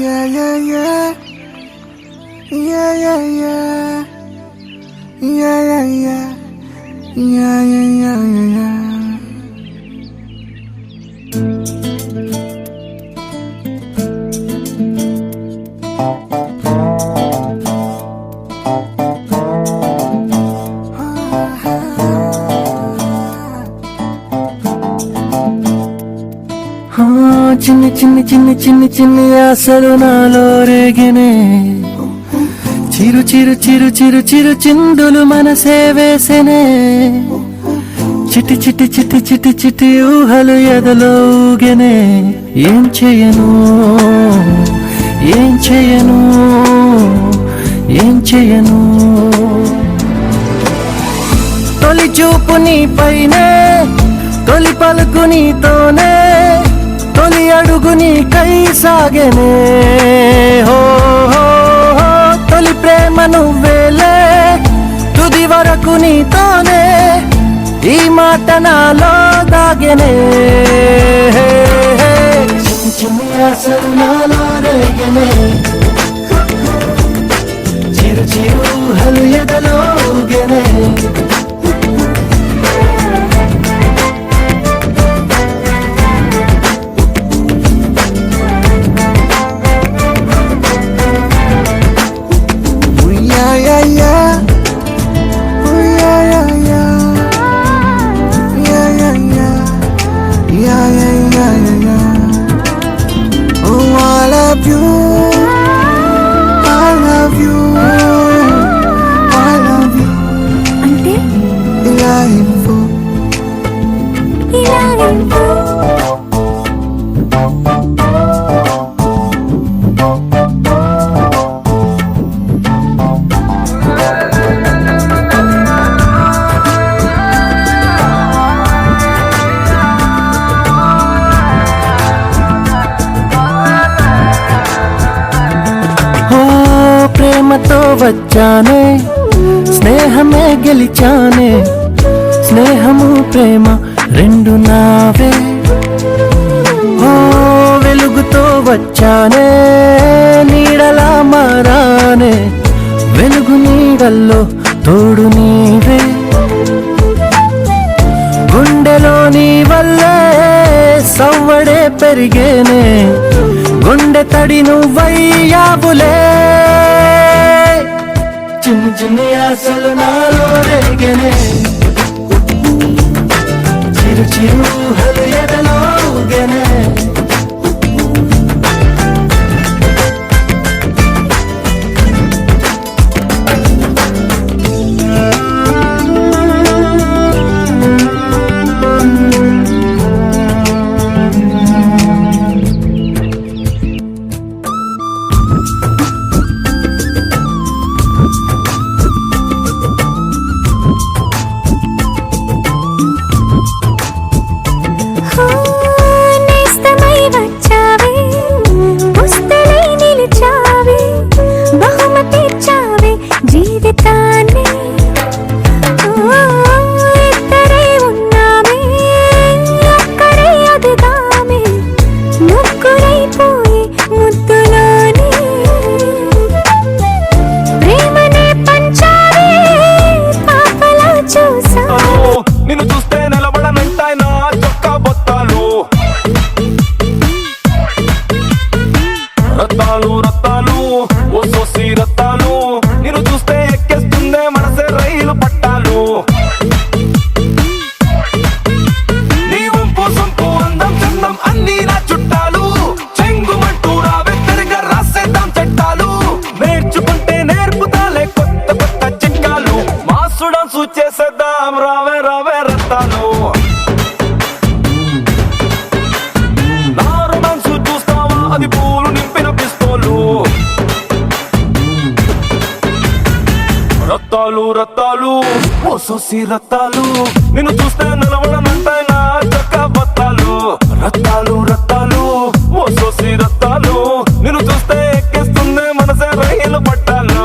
Yeah, yeah, yeah. Yeah, yeah, yeah. Yeah, yeah, yeah. Yeah, yeah, yeah, yeah, yeah. చిన్ని చిన్ని చిన్ని చిన్ని చిన్ని ఆశలు నాలో రేగినే చిరు చిరు చిరు చిరు చిరు చిందులు మనసే వేసెనే చిట్టి చిట్టి చిట్టి చిట్టి చిట్టి ఊహలు ఎదలో ఊగెనే ఏం చేయను ఏం చేయను ఏం చేయను తొలి చూపు నీ పైనే తొలి పలుకు నీతోనే తొలి అడుగు నీకై సాగెనే హో హో హో తొలి ప్రేమ నువ్వేలే తుది వరకు నీతోనే ఈ మాట నాలో దాగెనే చిన్ని చిన్ని ఆశలు నాలో రేగెనే చిరు చిరు ఊహలు ఎదలో ఊగెనే ప్రేమతో వచ్చానే స్నేహమే గెలిచానే స్నేహము ప్రేమ రెండు నావే ఓ వెలుగుతో వచ్చానే నీడలా మారానే వెలుగు నీడల్లో తోడు నీవే గుండెలో నీ వల్లే సవ్వడే పెరిగేనే గుండె తడి నువ్వయ్యావులే చిన్ని చిన్ని ఆశలు నాలో రేగెనే చిరు చిరు ఊహలు ఎదలో ఊగెనే రత్తాలు రత్తాలు ఓ సోసి రత్తాలు నిన్ను చూస్తే ఎక్కేస్తుందే మనసే రైలు పట్టాలు నీ వంపు సొంపు అందం చందం అన్ని నా చుట్టాలు చెంగుమంటూ రావే తిరిగా రాసేద్దాం చట్టాలు నేర్చుకుంటే నేర్పుతాలే కొత్త కొత్త చిట్కాలు మాసు డాన్సు చేసేద్దాం రావే రావే రత్తాలు నారు డాన్సు చూస్తావా అది పూలు నింపిన పిస్తోలు రత్తాలు రత్తాలు ఓ సోసి రత్తాలు నిన్ను చూస్తే నిలవడమంటాయి నా చక్క బత్తాలు రత్తాలు రత్తాలు ఓ సోసి రత్తాలు నిన్ను చూస్తే ఎక్కేస్తుందే మనసే రైలు పట్టాలు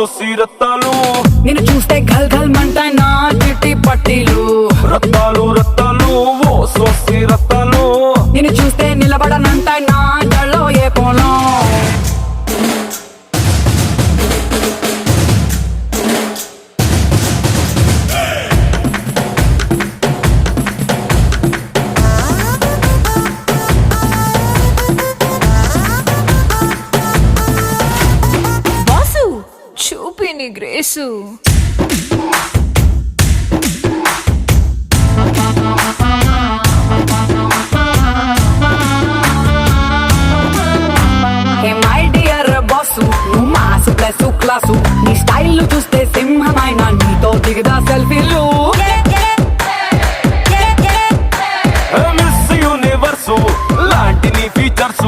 సోసి రత్తాలు నిన్ను చూస్తే గల్ గల్ మంటాయి నా చిట్టి పట్టీలు. రత్తాలు రత్తాలు ఓ సోసి రత్తాలు నిన్ను చూస్తే నిలబడనంటాయి నా జల్లో ఏ పోలం. బాసు చూపి నీ grace. Hey my dear boss నువ్వు మాసు ప్లస్ క్లాసు. నీ స్టైల్ చూస్తే సింహమైన నీతో దిగదా సెల్ఫీలు. మిస్ యూనివర్సు లాంటి నీ ఫీచర్స్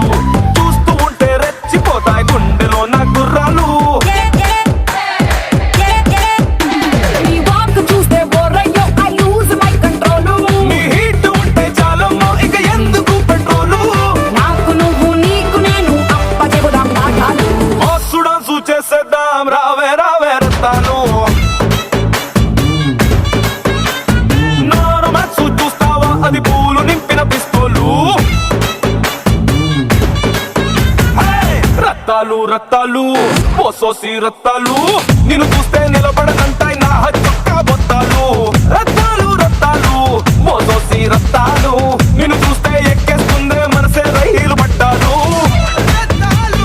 చూస్తూ ఉంటే రెచ్చిపోతాయి గుండెలో నా గుర్రాలు. నీ వాక్ చూస్తే బోరయ్యో ఐ లూజ్ మై కంట్రోల్. నీ హీట్ ఉంటే చాలమ్మో ఇక ఎందుకు పెట్రోలు. నాకు నువ్వు నీకు నేను అప్ప చెబుదాం పాఠాలు. ఆసుడాన్సు చేసేద్దాం రావే రావే రత్తాలు. నా రొమాన్స్ చూస్తావా అది పూలు నింపిన పిస్తోలు. హే! రత్తాలు రత్తాలు ఓ సోసి రత్తాలు నిన్ను చూస్తే నిలబడనంటాయి నా చొక్కా బొత్తాలు. రత్తాలు రత్తాలు ఓ సోసి రత్తాలు నిన్ను చూస్తే ఎక్కేస్తుందే మనసే రైలు పట్టాలు. రత్తాలు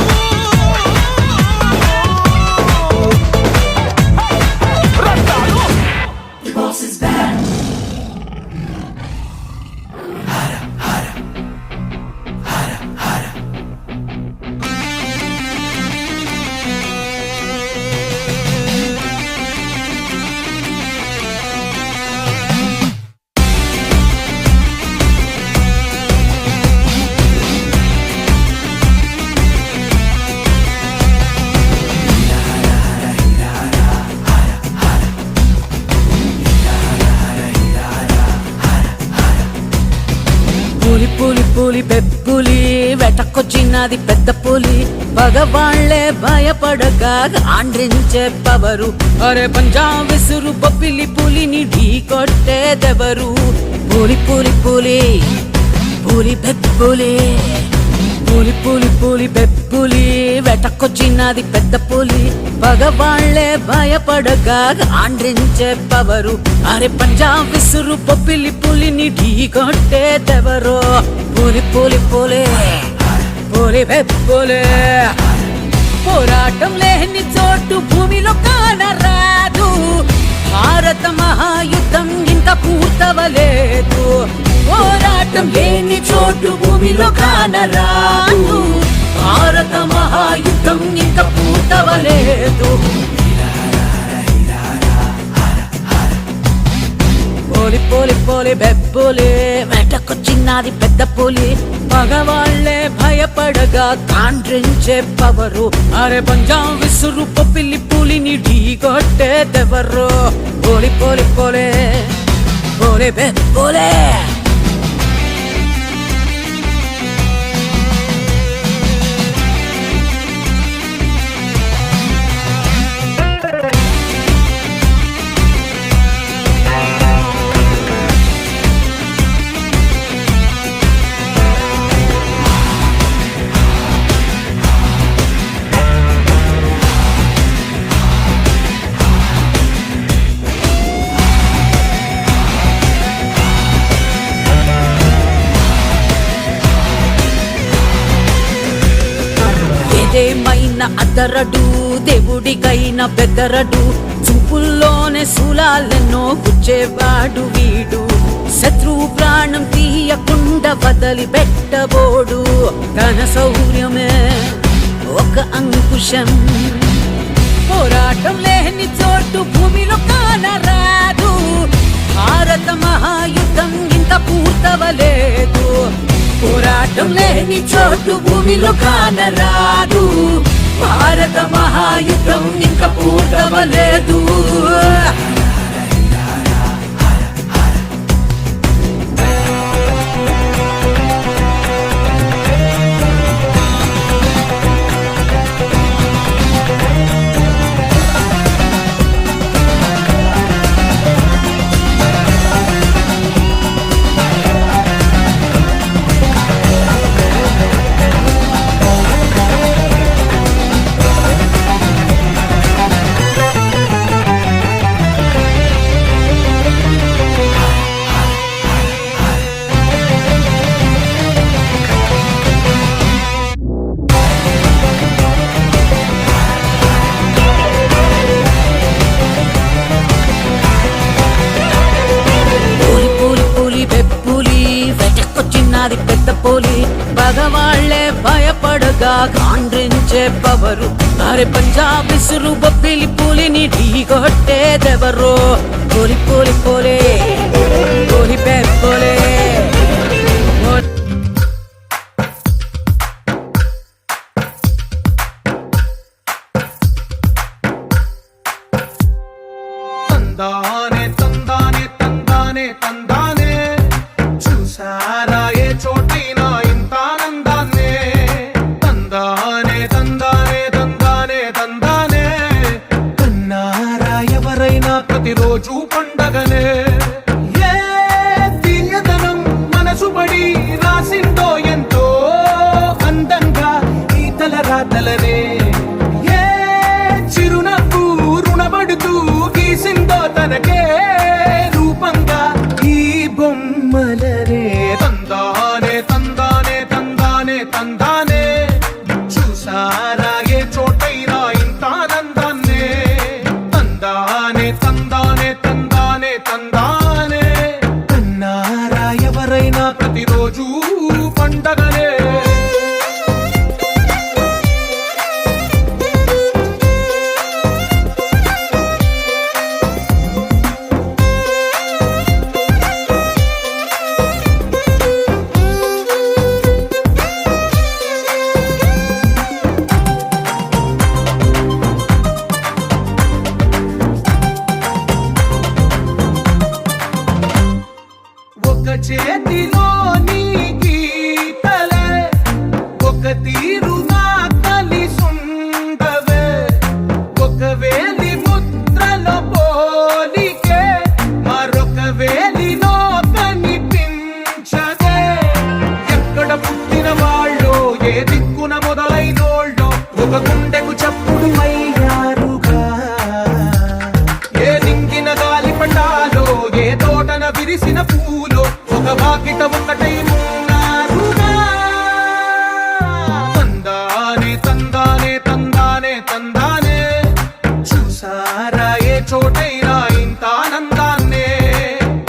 పులి పులి పులి పెప్పులి వెటకొచ్చినది పెద్ద పులి. పగవాళ్లే భయపడగా ఆండ్రించే పవరు. అరే పంజాబ్ విసురు బొబ్బిలి పులిని ఢీ కొట్టేదెవరు. పులి పులి పులి పులి పెప్పులి పులి పులి పులి పెప్పులి వెటకొచ్చినది పెద్ద పులి. పగవాళ్లే భయపడగా ఆండ్రించే పవరు. అరే పంజాబ్ విసురు బొబ్బిలి పులిని ఢీ కొట్టేదెవరు. పులి పులి పులి పులి పెప్పులి. పోరాటం లేని చోటు భూమిలో కానరాదు. భారత మహాయుద్ధం ఇంకా పూర్తవలేదు. పోరాటం లేని చోటు భూమిలో కానరాదు. భారత మహాయుద్ధం ఇంకా పూర్తవలేదు. పోలి పోలి పోలి బెబ్బులి వెటకొచ్చినది పెద్ద పులి. మగవాళ్లే భయపడగా కాండ్రించే పవరు. అరే పంజాబ్ విసురు పిల్లి పులిని ఢీ కొట్టేదెవరు. పోలి పోలి పోలే పోలి బెబ్బులే. ఏదేమైనా అదరడు దేవుడికైనా బెదరడు. చూపుల్లోనే శూలాలెన్నో గుచ్చేవాడు వీడు. శత్రువు ప్రాణం తీయకుండా వదిలి పెట్టబోడు. తన శౌర్యమే ఒక అంకుశం. పోరాటం లేని చోటు భూమిలో కానరాదు. భారత మహాయుద్ధం ఇంకా పూర్తవలేదు. పోరాటం లేని చోటు భూమిలో కానరాదు. భారత మహాయుద్ధం ఇంకా పూర్తవలేదు. నాది పెద్ద పోలి పగవాళ్లే భయపడగా కాండ్రించే పవరు అరే పంజాబ్ విసురు బొబ్బిలి పూలిని ఢీగొట్టేదెవరో పోలి పోలి పోలే పోలి పోలే తందానే తందానే తందానే తందానే చూసారా ఏ చోటైనా ఇంత ఆనందాన్నే తందానే తందానే తందానే తందానే కన్నారా ఎవరైనా ప్రతిరోజు పండగనే ఏ తీయదనం మనసు పడి రాసిందో ఎంతో అందంగా ఈ తల రాతలనే ఏ చిరునవ్వు రుణపడుతూ గీసిందో తనకే రూపంగా ఈ బొమ్మలనే తందానే తందానే తందానే తందానే చూసారా ఏ చోటైనా ఇంత ఆనందాన్నే తందానే తందానే తందానే తందానే కన్నారా ఎవరైనా ప్రతిరోజు పండగనే ఒక చేతిలో నీ గీతలే ఒక తీరుగా కలిసుండవే ఒక వేలి ముద్రల పోలికే మరొక వేలిలో కనిపించదే ఎక్కడ పుట్టిన వాళ్ళో ఏ దిక్కున మొదలైనోళ్ళో ఒక గుండెకు చప్పుడు అయ్యారుగా ఏ దింగిన గాలి పటాలో ఏ తోటన విరిసిన పూలో ఒక వాకిట ఒకటై ఉన్నారుగా తందానే తందానే తందానే తందానే చూసారా ఏ చోటైనా ఇంత ఆనందాన్నే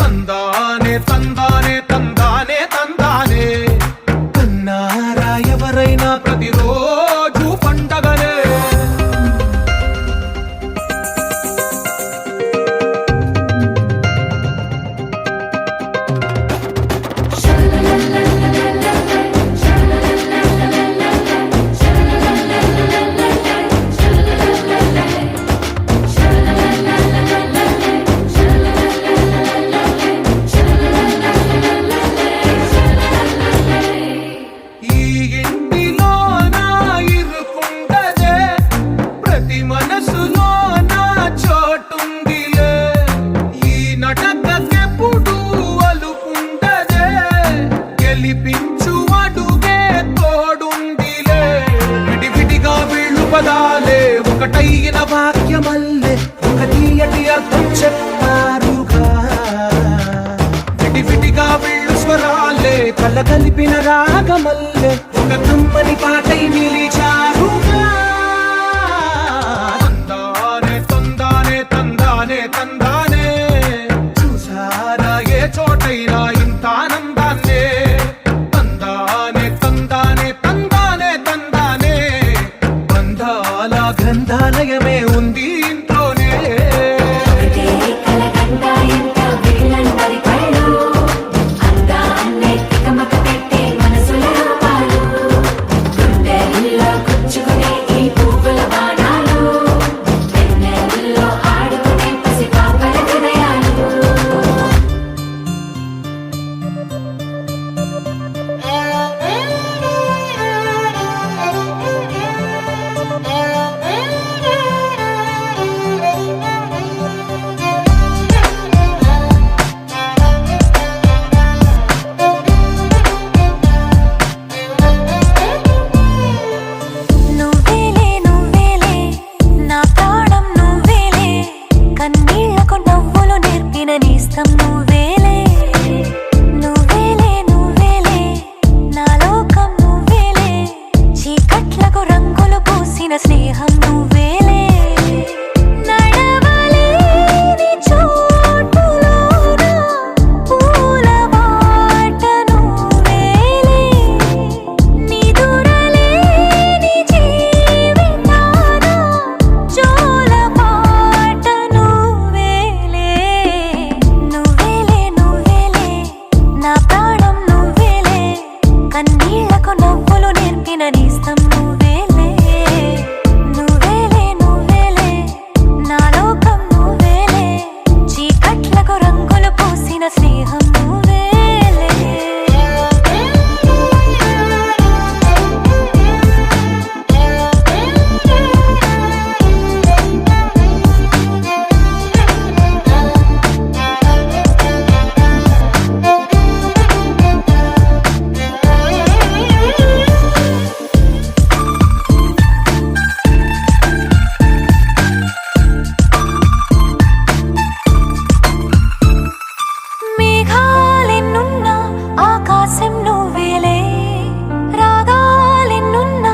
తందానే తందానే తందానే తందానే కన్నారా ఎవరైనా ప్రతిరోజు పండగనే ఈ ఇంటిలో నా ఇరుకుండదే ప్రతి మనసులో నా చోటుందిలే ఈ నటకెప్పుడు అలుపుండదే గెలిపించు అడుగే తోడుందిలే విడివిడిగా వీళ్ళు పదాలే ఒకటైన వాక్యమల్లే ఒక తీయటి అర్థం చెప్పారుగా విడివిడిగా వీళ్ళు స్వరాలే కల కలిపిన రాగమల్లే ఒక కమ్మని పాటై నిలిచారుగా తందానే తందానే తందానే తందానే చూసారా ఏ చోటైనా ఇంత ఆనందాన్నే తందానే తందానే తందానే తందానే బంధాల గ్రంథాలయమే ఉంది ఇంట్లోనే పూల బాట నువ్వే పూసిన స్నేహం నువ్వేలే మేఘాలెన్నున్నా ఆకాశం నువ్వేలే రాగాలెన్నున్నా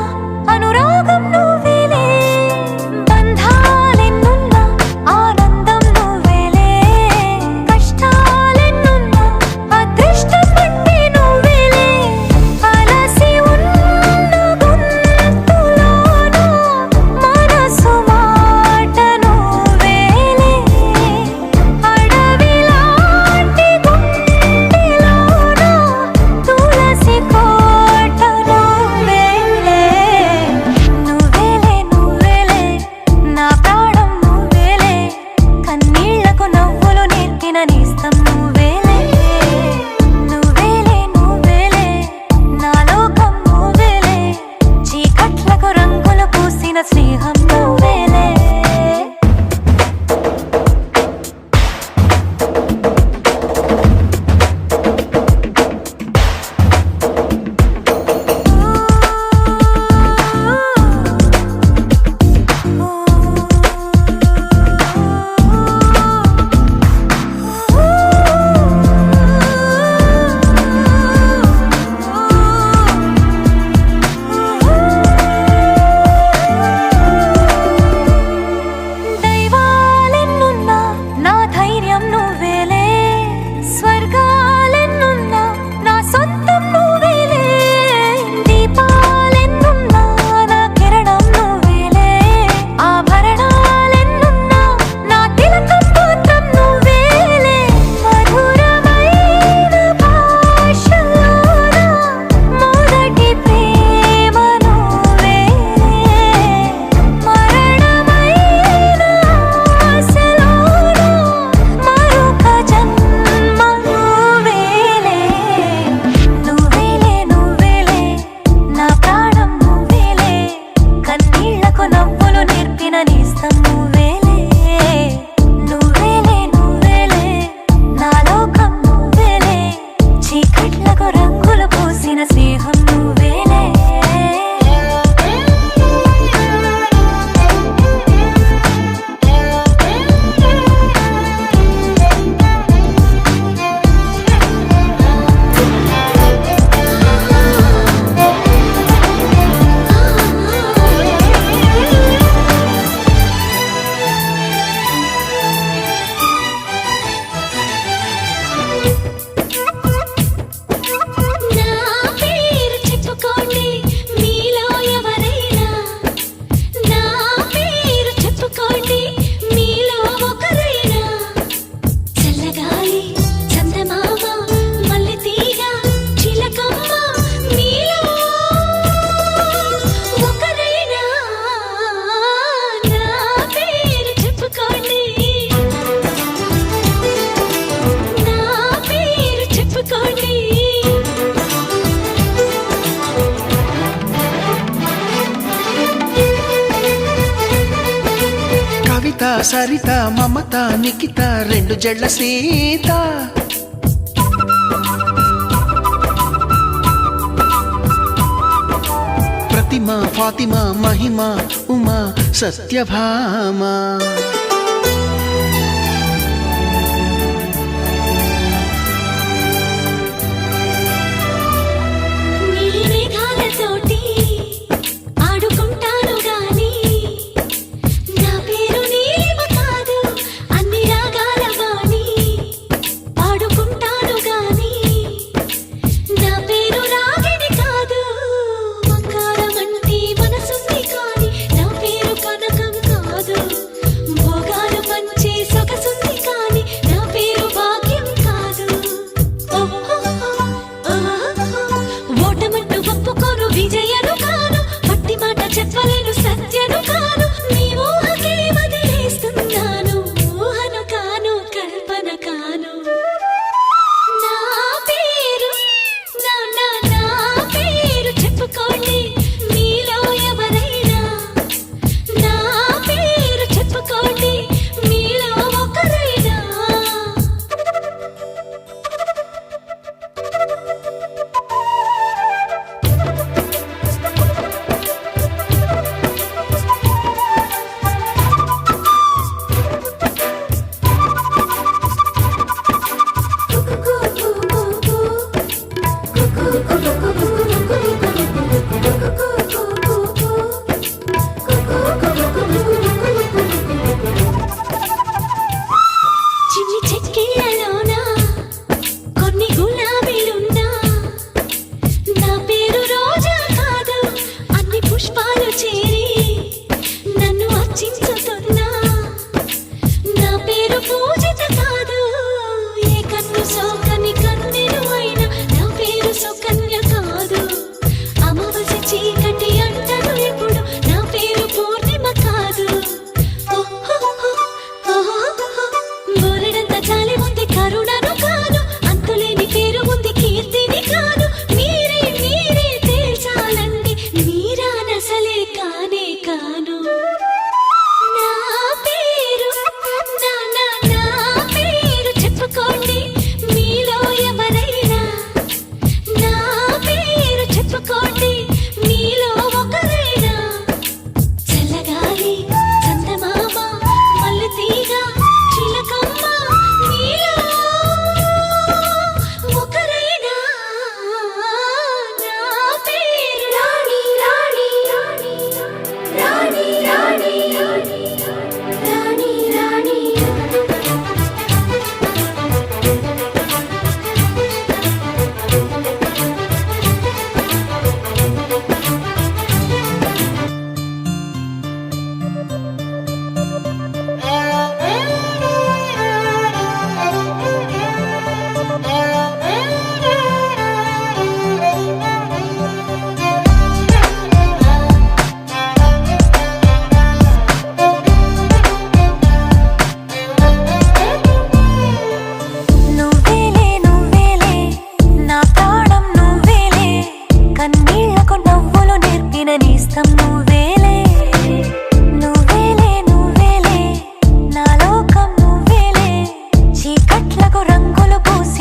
అనురాగం నువ్వేలే బంధాలెన్నున్నా ఆనందం నువ్వేలే కష్టాలెన్నున్నా అదృష్టం అంటే నువ్వేలే అలసి ఉన్న గొంతులోన మనసు మాట నువ్వేలే అడవిలాంటి గుండెలోన తులసి కోట నువ్వేలే నువ్వేలే నువ్వేలే నా ప్రాణం నువ్వేలే కన్నీళ్లకు నవ్వులు నేర్పిన నేస్తం నువ్వేలే నువ్వేలే నువ్వేలే నా లోకం నువ్వేలే చీకట్లకు రంగులు పూసిన స్నేహం నువ్వేలే దైవాలెన్నున్నా నా ధైర్యం నువ్వేలే స్వర్గాలెన్నున్నా నా సొంతం నువ్వేలే దీపాలెన్నున్నా నా కిరణం నువ్వేలే ఆభరణాలెన్నున్నా నా తిలకం మాత్రం నువ్వేలే మధురమైన భాషలోన మొదటి ప్రేమ నువ్వేలే మరణమైన ఆశలోన మరొక జన్మ నువ్వేలే నువ్వేలే నువ్వేలే నా ప్రాణం నువ్వేలే కన్నీళ్లకు నవ్వులు నేర్పిన నేస్తం నువ్వేలే నువ్వేలే నువ్వేలే నా లోకం నువ్వేలే చీకట్లకు రంగులు పూసిన స్నేహం నువ్వేలే నా పేరు చెప్పుకోండి మీలో ఎవరైనా నా పేరు చెప్పుకోండి మీలో ఒకరైనా చల్లగాలి చందమామ మల్లెతీగ చిలకమ్మ మీలో ఒకరైనా నా పేరు చెప్పుకోండి నా పేరు చెప్పుకోండి కవిత సరిత మమత నిఖిత రెండు జడ్ల సీత ప్రతిమ ఫాతిమ మహిమ ఉమా సత్యభామ నీలి మేఘాలతోటి ఆడుకుంటాను గాని నా పేరు నీలిమ కాదు అన్ని రాగాల వాణి పాడుకుంటాను గాని నా పేరు రాగిణి కాదు బంగారమంటి మనసుంది కాని నా పేరు కనకం కాదు భోగ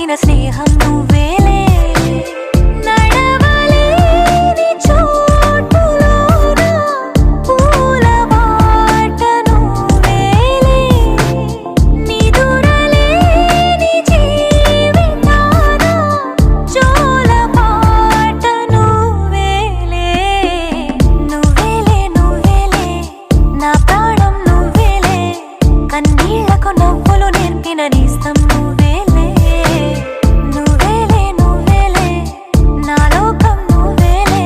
పూసిన స్నేహం నువ్వేలే నడవలేని చోటులోన పూల బాట నువ్వేలే నిదురలేని జీవితాన జోల పాట నువ్వేలే నువ్వేలే నువ్వేలే నా ప్రాణం నువ్వేలే కన్నీళ్లకు నవ్వులు నేర్పిన నేస్తం నువ్వేలే నువ్వేలే నువ్వేలే నా లోకం నువ్వేలే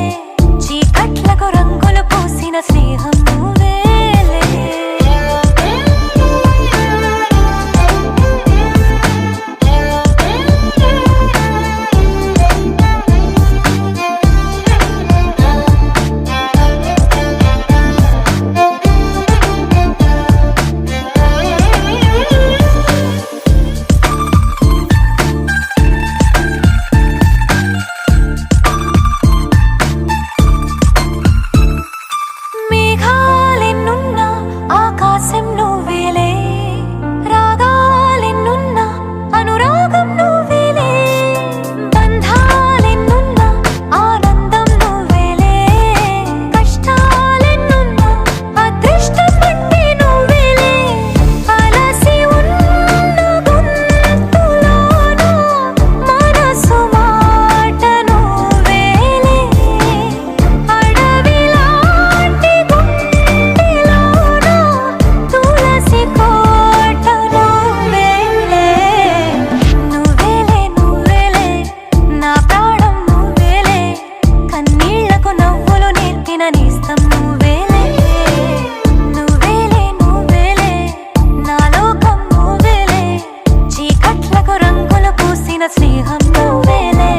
చీకట్లకు రంగులు పూసిన స్నేహం నువ్వేలే మేఘాలెన్నున్నా ఆకాశం నువ్వేలే రాగాలెన్నున్నా అనురాగం నువ్వేలే బంధాలెన్నున్నా ఆనందం నువ్వేలే కష్టాలెన్నున్నా అదృష్టం అంటే నువ్వేలే అలసి ఉన్న గొంతులోన మనసు మాట నువ్వేలే అడవిలాంటి గుండెలోన తులసి కోట నువ్వేలే నువ్వేలే నువ్వేలే నా ప్రాణం నువ్వేలే కన్నీళ్లకు నవ్వులు నేర్పిన నేస్తం నువ్వేలే నువ్వేలే నువ్వేలే నా లోకం నువ్వేలే చీకట్లకు రంగులు పూసిన స్నేహం నువ్వేలే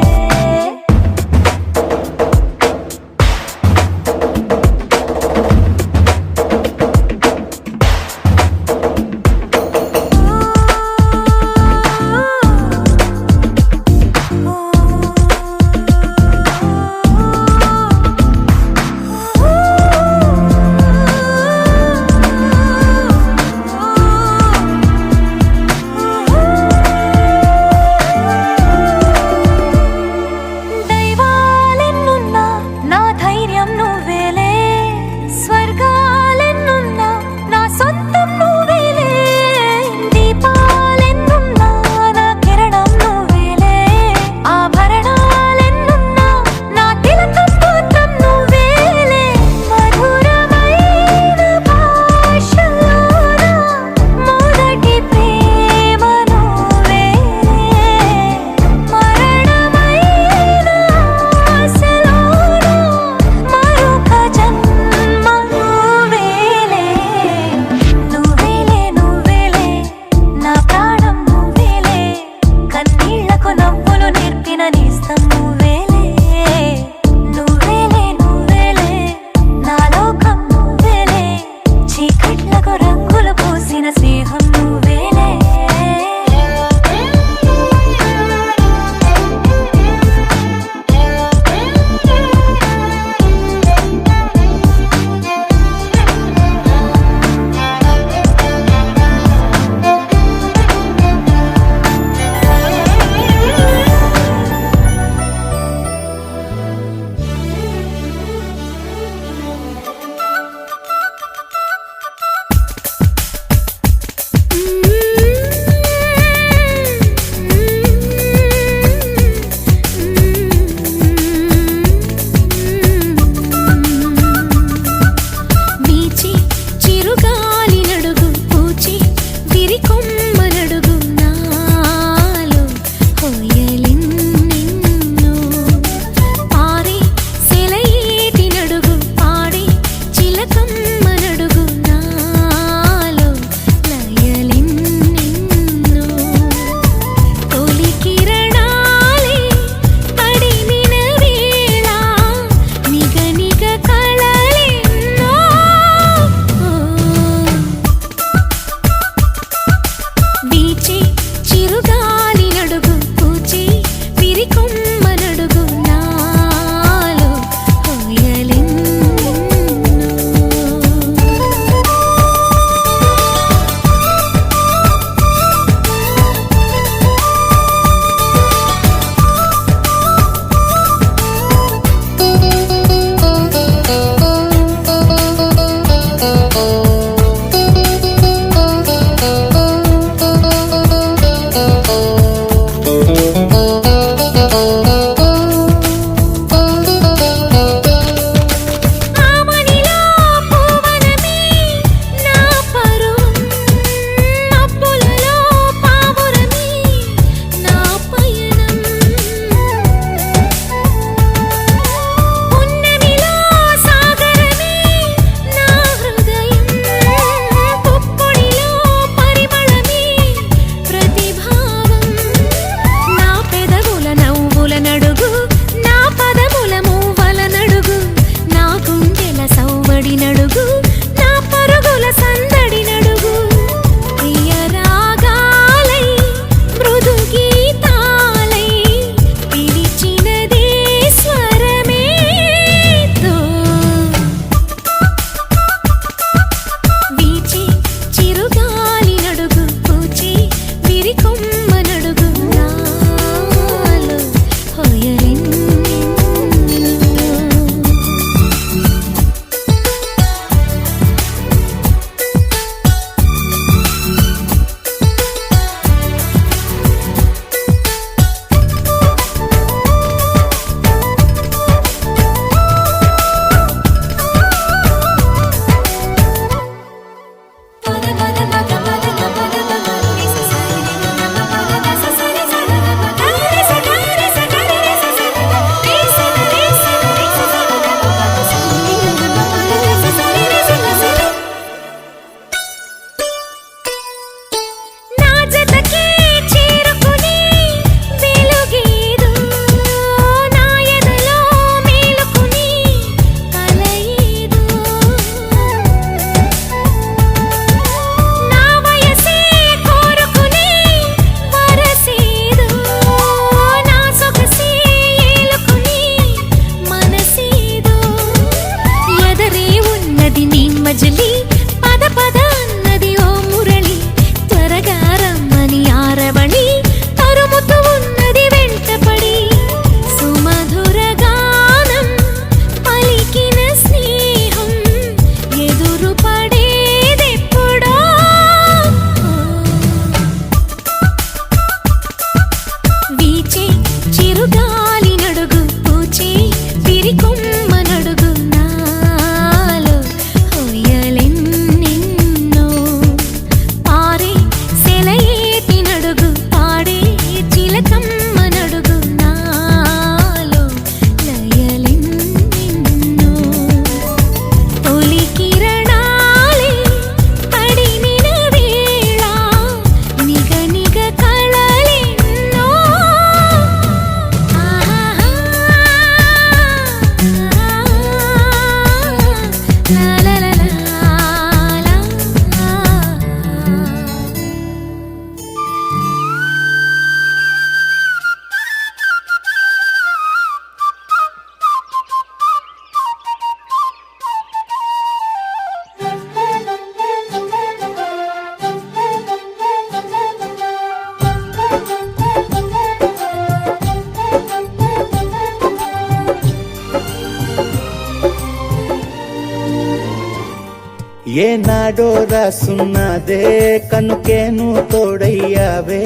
ఏనాడో రాసున్నదే కనుకే నువ్వు తోడయ్యావే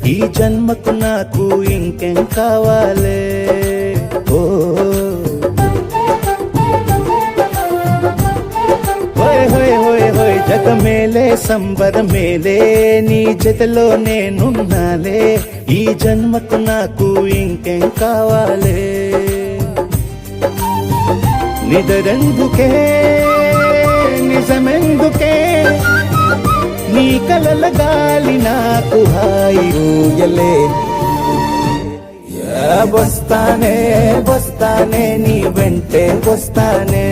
ఈ జన్మకు నాకు ఇంకేం కావాలే ఓ హోయ్ హోయ్ హోయ్ హోయ్ జగ మేలే సంబర మేలే నీ జతలో నేనున్నాలే ఈ జన్మకు నాకు ఇంకేం కావాలే నిదరెందుకే నిజమెందుకే నీ కలల గాలి నాకు హాయి ఊయలే వస్తానే వస్తానే నీ వెంటే వస్తానే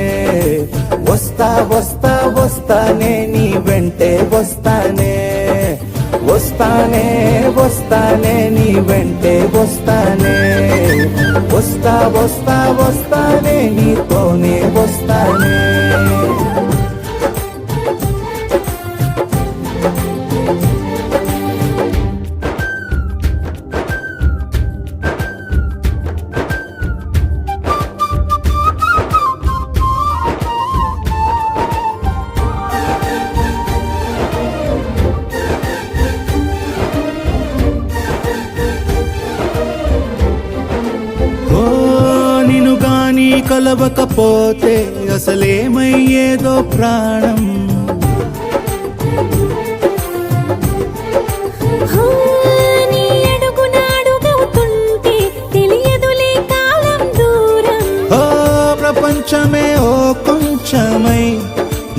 వస్తా వస్తా వస్తానే నీ వెంటే వస్తానే వస్తానే వస్తానే నీ వెంటే వస్తానే వస్తా వస్తా వస్తానే నీతోనే వస్తానే కలవకపోతే అసలేమయ్యేదో ప్రాణం నీ అడుగునాడుగవుతుంటే తెలియదులే కాలం దూరం ఓ ప్రపంచమే ఓ కొంచెమై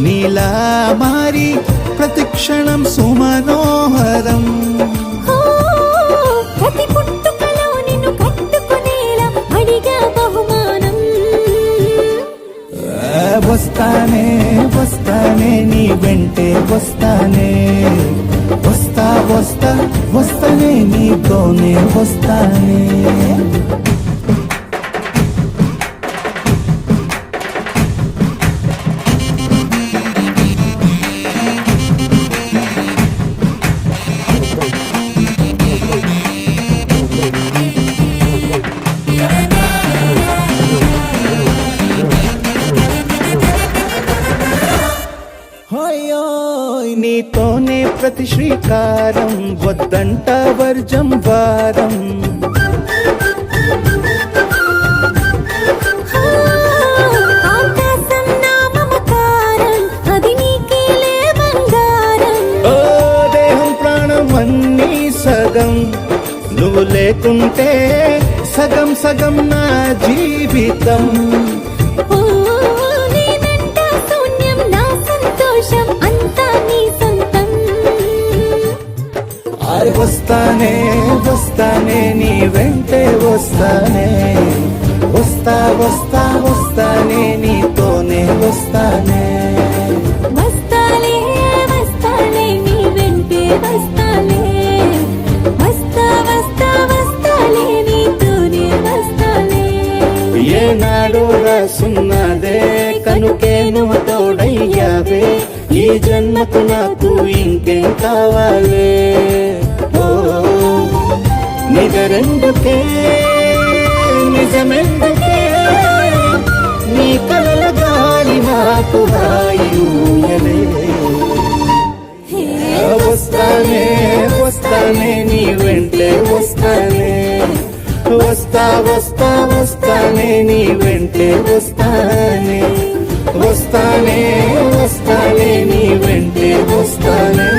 నీలా మారి ప్రతిక్షణం సుమనోహరం ప్రతి పుట్టుకలో నిన్ను కట్టుకునేలా అడిగా బహుమానం వస్తానే వస్తానే నీ వెంటే వస్తానే వస్తా వస్తా వస్తానే నీతోనే వస్తానే నీతోనే ప్రతి శ్రీకారం వద్దంట వర్జం వారం ఆకాశం నా మమకారం అది నీకేలే బంగారం ఓ దేహం ప్రాణం అన్నీ సగం నువ్వు లేకుంటే సగం సగం నా జీవితం వస్తానే వస్తానే నీ వెంటే వస్తానే వస్తా వస్తా వస్తానే నీతోనే వస్తానే వస్తాలే వస్తాలే నీ వెంటే వస్తాలే వస్తా వస్తా వస్తాలే నీతోనే వస్తాలే ఏనాడు రాసున్నదే కనుకే నువ్వు తోడయ్యావే ఈ జన్మకు నాకు ఇంకేం కావాలే నిజరెందుకే నిజమెందుకే నీ కలల గాలి నాకు హాయిలే వస్తానే వస్తానే నీ వెంటే వస్తానే వస్తా వస్తా వస్తానే నీ వెంటే వస్తానే వస్తానే వస్తానే నీ వెంటే వస్తానే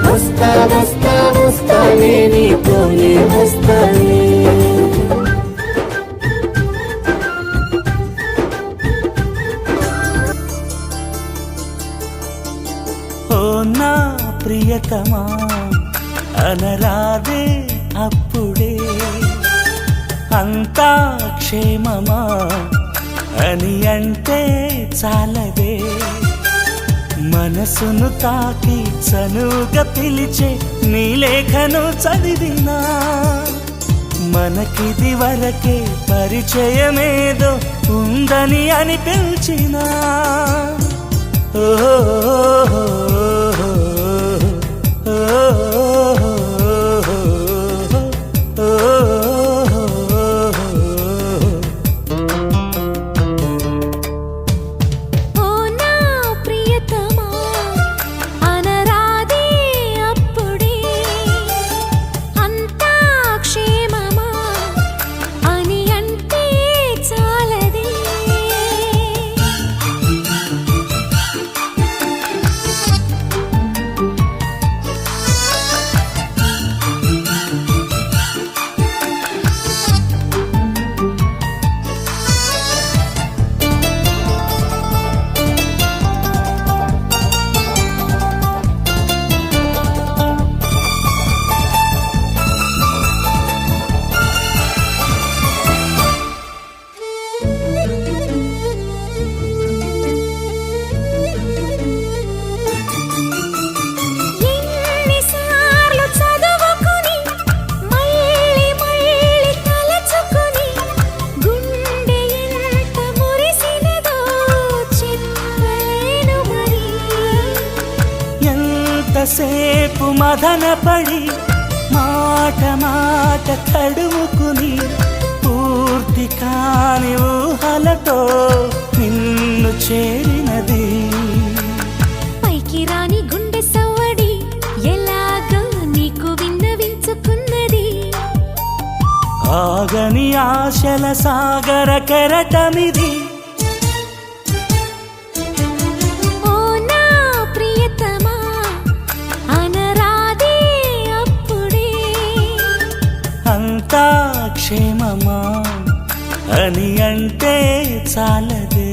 వస్తా వస్తా వస్తానే నీతోనే వస్తానే ఓ నా ప్రియతమా అనరాదే అప్పుడే అంతా క్షేమమా అని అంటే చాలదే మనసును తాకి చనువుగా పిలిచే నీ లేఖను చదివినా మనకిది వరకే పరిచయమేదో ఉందని అనిపించినా ఓ నా ప్రియతమా మదనపడి మాట మాట తడుముకుని పూర్తి కాని ఊహలతో నిన్ను చేరినది. పైకి రాని గుండె సవ్వడి ఎలాగో నీకు విన్నవించుకున్నది. ఆగని ఆశల సాగర కెరటమిది. ఓ నా ప్రియతమా అనరాదే అప్పుడే అంతా క్షేమమా అని అంటే చాలదే.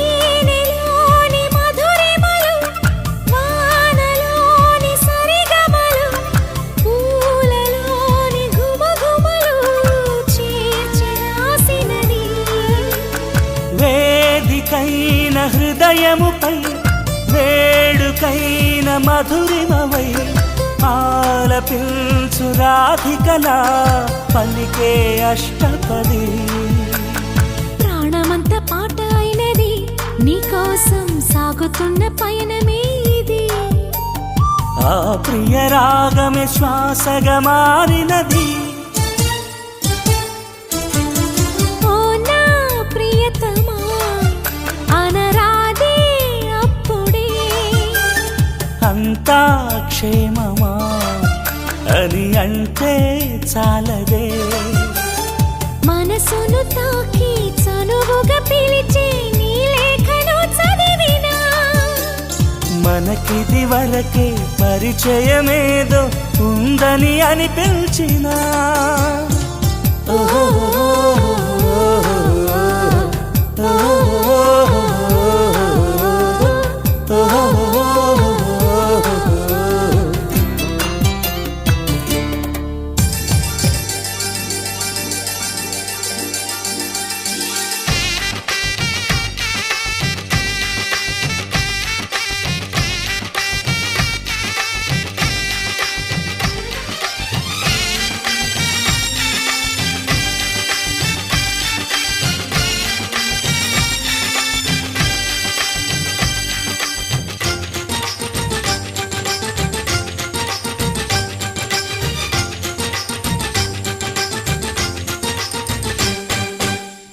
తేనెలోని మధురిమలు వానలోని సరిగమలు పూలలోని గుమగుమలు చేర్చి రాసినది. వేదికైన హృదయముపై వేడుకైన మధురిమవై ఆలపించు రాధికలా పలికే అష్టపది. ప్రాణమంత పాట అయినది నీకోసం సాగుతున్న పయనమే ఇది. ఆ ప్రియ రాగమే శ్వాసగా మారినది. ఓ నా ప్రియతమా అనరాదే అప్పుడే అంతా క్షేమమా అని అంటే చాలదే. మనసును తాకి చనువుగా పిలిచే నీ లేఖను చదివినా మనకిది వరకే పరిచయమేదో ఉందని అనిపించినా ఓహో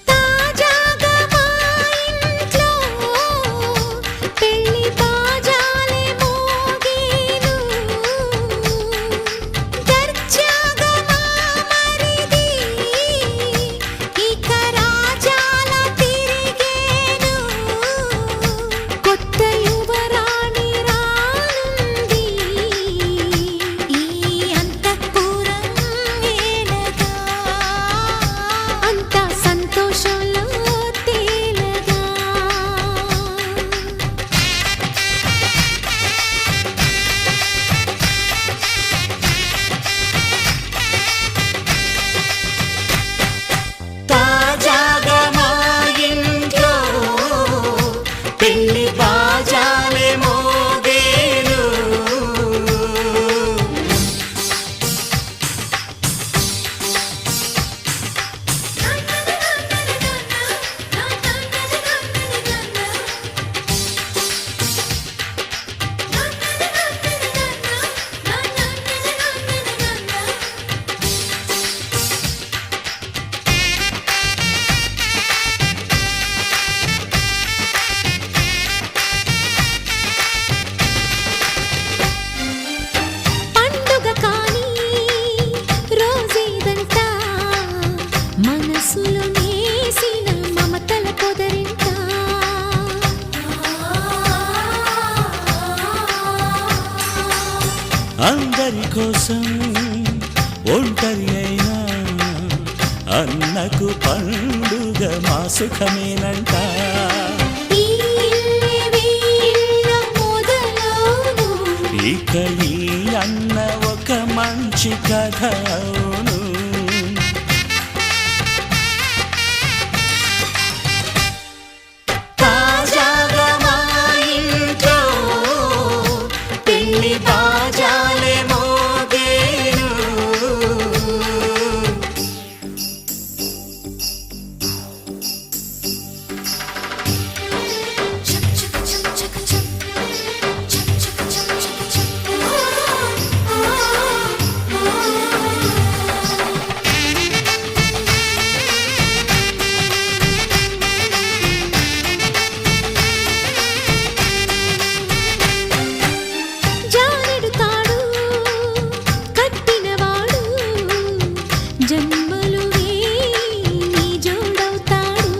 తాజాగా మా ఇంట్లో పెళ్లి బాజాలే మోగేను. దర్జాగా మా మరిది ఇక రాజాల తిరిగేను. కొత్త యువరాణి రానుంది ఈ అంతఃపురం ఏలగా. అంతా సంతోషంలో తేలగా. తాజాగా మా ఇంట్లో పెళ్లి బాజాలే మోగేను. పండుగ కాని రోజేదంట మనసులో నేసిన మమతల పొదరింట. అందరి కోసం ఒంటరి అయినా అన్నకు పండుగ మా సుఖమేనంట. ఈ ఇల్లే వీళ్ళ మొదలవును. ఇక ఈ అన్న ఒక మంచి కథ అవును. తాజాగా మా ఇంట్లో పెళ్లి బాజాలే మోగేను. జానెడు తాడు కట్టినవాడు జన్మలు నీ జోడవుతాడు.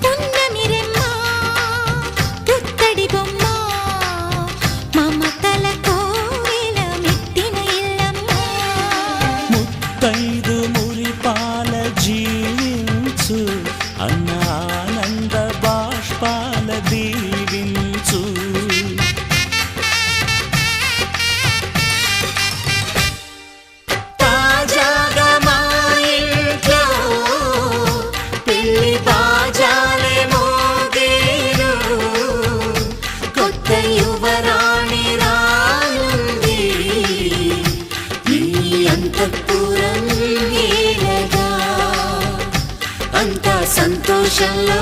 పున్నమిరెమ్మ పుత్తడి బొమ్మ మమతల కోవెల మెట్టిన ఇల్లమ్మ. ముత్తైదు మురిపాల జీవించు అన్న ఆనంద బాష్పాల దీవించు. తాజాగా మా ఇంట్లో పెళ్లి బాజాలే మోగేను. కొత్త యువరాణి రానుంది ఈ అంతఃపురం ఏలగా. అంతా సంతోషంలో